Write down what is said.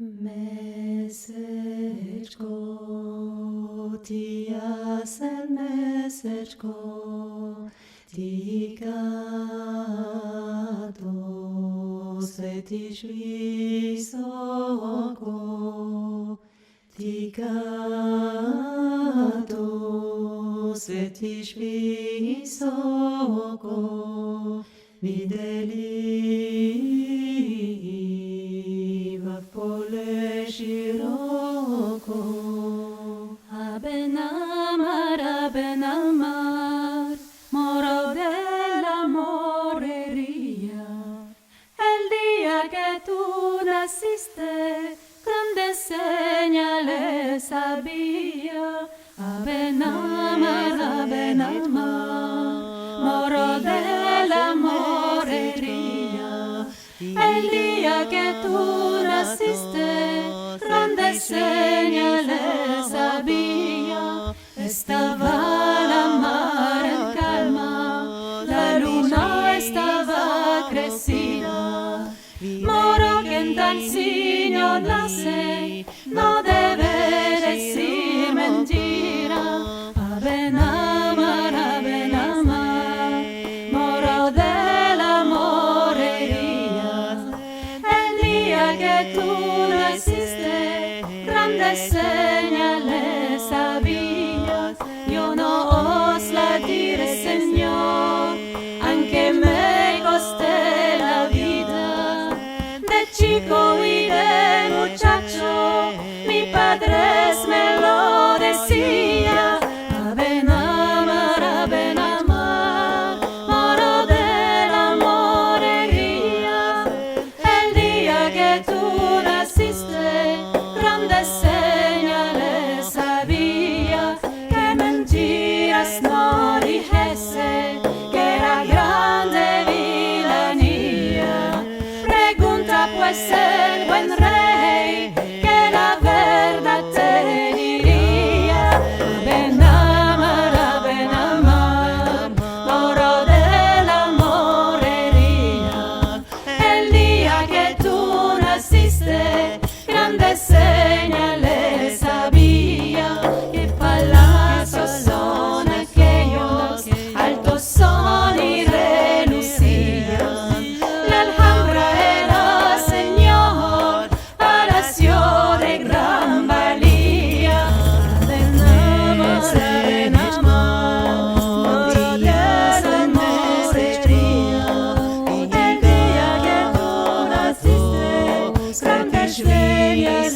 Mesečko, ti jasen mesečko, ti kato svetiš visoko, ti kato svetiš visoko, videli v pole široko. Aben amar, moro della moreria. El día que tú naciste, grande señales había. Aben amar, moro della moreria. El día que tú naciste, grandes señales había. Estaba la mar en calma, la luna estaba crecida. Moro que en tan niño nace, no debe decir mentira. Aben amar, moro de la morería. El día que tú naciste, grandes señales había. Yo no os la diré, Señor, aunque me costé la vida. De chico y de muchacho, mi padre me lo decía. Aben amar, moro de la morería. El día que tú naciste, grandes señales había. Que mentiras no dijese, que era grande vilanía. Pregunta pues el buen rey, que la verdad te diría. Aben amar, moro de la morería. El día que tú naciste, grandes señales había. Que palacios son aquellos, altos son y relucían. La Alhambra era, Señor, palacio de gran valía. Aben amar, moro de la morería. El día que tú naciste, grandes señales